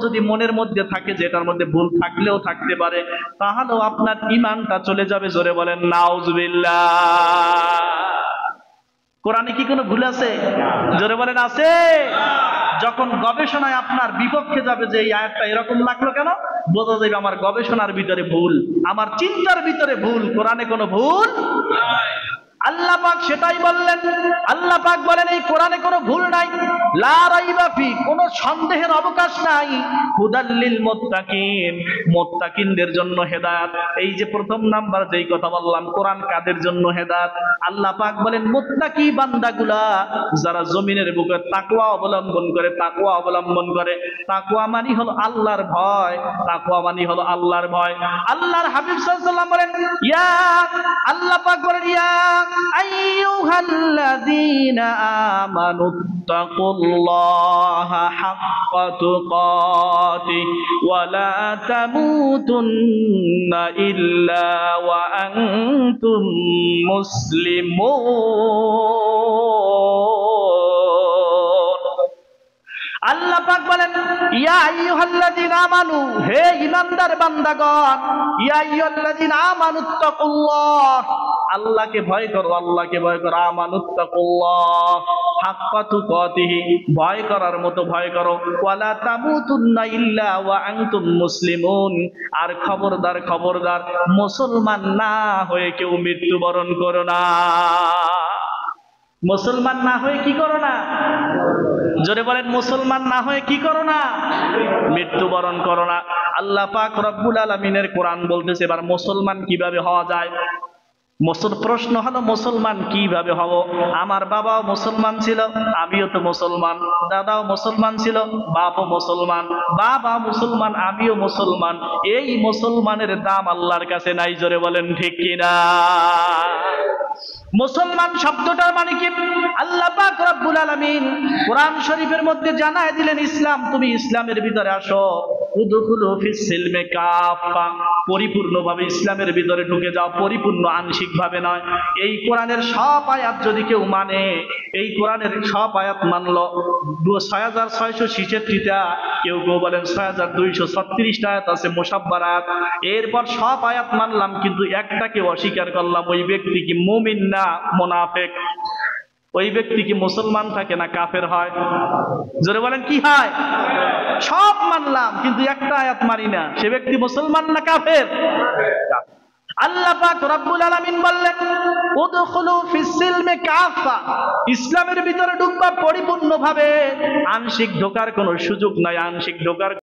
যদি মনের মধ্যে থাকে যে এটার মধ্যে ভুল থাকলেও থাকতে পারে, তাহলেও আপনার ঈমানটা চলে যাবে। জোরে বলেন নাউজুবিল্লাহ। কোরআনে কি কোনো ভুল আছে? জোরে বলেন আছে। যখন গবেষণায় আপনার বিপক্ষে যাবে যে এই আয়াতটা এরকম লাগলো কেন, বোঝা যাবে আমার গবেষণার ভিতরে ভুল, আমার চিন্তার ভিতরে ভুল, কোরআনে কোনো ভুল নাই। আল্লাহ পাক সেটাই বললেন। আল্লাহ পাক বলেন এই কোরআনে কোনো ভুল নাই, লা রাইবা ফি, কোনো সন্দেহের অবকাশ নাই। হুদাল লিল মুত্তাকিন, মুত্তাকিনদের জন্য হেদায়েত। এই যে প্রথম নাম্বার যেই কথা বললাম, কোরআন কাদের জন্য হেদায়েত? আল্লাহ পাক বলেন মুত্তাকি বান্দাগুলা যারা জমিনের বুকে তাকওয়া অবলম্বন করে, তাকওয়া অবলম্বন করে। তাকওয়া মানে হলো আল্লাহর ভয়, তাকওয়া মানে হলো আল্লাহর ভয়। আল্লাহর হাবিব সাল্লাল্লাহু আলাইহি ওয়াসাল্লাম বলেন ইয়া, আল্লাহ পাক বলেন ইয়া আইয়ুহাল্লাযীনা আমানুত্তাকুল্লাহা হাক্কা তুকাতিহি ওয়া লা তামুতুন্না ইল্লা ওয়া আনতুম মুসলিমুন। আল্লাহ পাক বলেন ইয়া আইয়ুহাল্লাযীনা আমানু, হে ঈমানদার বান্দাগণ, ইয়া আইয়ুহাল্লাযীনা আমানুত্তাকুল্লাহ, আল্লাহকে ভয় করো, আল্লাহকে ভয় করো। আমানুত্তাকুল্লাহ হাক্কা তুকাতিহি, ভয় করার মতো ভয় করো। ওয়ালা তামুতুন্না ইল্লা ওয়া আনতুম মুসলিমুন, আর খবরদার খবরদার মুসলমান না হয়ে কেউ মৃত্যুবরণ করো না। মুসলমান না হয়ে কি করো না? জোরে বলেন মুসলমান না হয়ে কি করো না? মৃত্যুবরণ করো না। আল্লাহ পাক রব্বুল আলামিনের কোরআন বলতেছে এবার মুসলমান কিভাবে হওয়া যায়। প্রশ্ন হলো মুসলমান কিভাবে হব? আমার বাবাও মুসলমান ছিল, আমিও তো মুসলমান। দাদাও মুসলমান ছিল, বাপও মুসলমান। বাবা মুসলমান, আমিও মুসলমান। এই মুসলমানের দাম আল্লাহর কাছে নাই। জোরে বলেন ঠিক কিনা? মুসলমান শব্দটার মানে কি? আল্লাহ পাক রব্বুল আলামিন কোরআন শরীফের মধ্যে জানায় দিলেন ইসলাম, তুমি ইসলামের ভিতরে আসো। উদখুলু ফিস সিলমি কাফা, পরিপূর্ণভাবে ইসলামের ভিতরে ঢুকে যাও, পরিপূর্ণ আংশিক ভাবে নয়। এই কোরআনের সব আয়াত যদি কেউ মানে, এই কোরআনের সব আয়াত মানলো 6666টা, কেউ কেউ বলেন 6236টা আয়াত আছে মুসাব্বার আয়াত। এরপর সব আয়াত মানলাম কিন্তু একটাকে অস্বীকার করলাম, ওই ব্যক্তি কি মুমিন না মুনাফিক? ওই ব্যক্তি কি মুসলমান থাকে না কাফের হয়? জোরে বলেন কি হয়? সব মানলাম কিন্তু একটা আয়াত মানি না, সে ব্যক্তি মুসলমান না কাফের? আল্লাহ পাক রব্বুল আলামিন বললেন উদখুলু ফিস সিলমি কাফা, ইসলামের ভিতরে ঢুকবা পরিপূর্ণভাবে, আংশিক ঢোকার কোনো সুযোগ নাই, আংশিক ঢোকার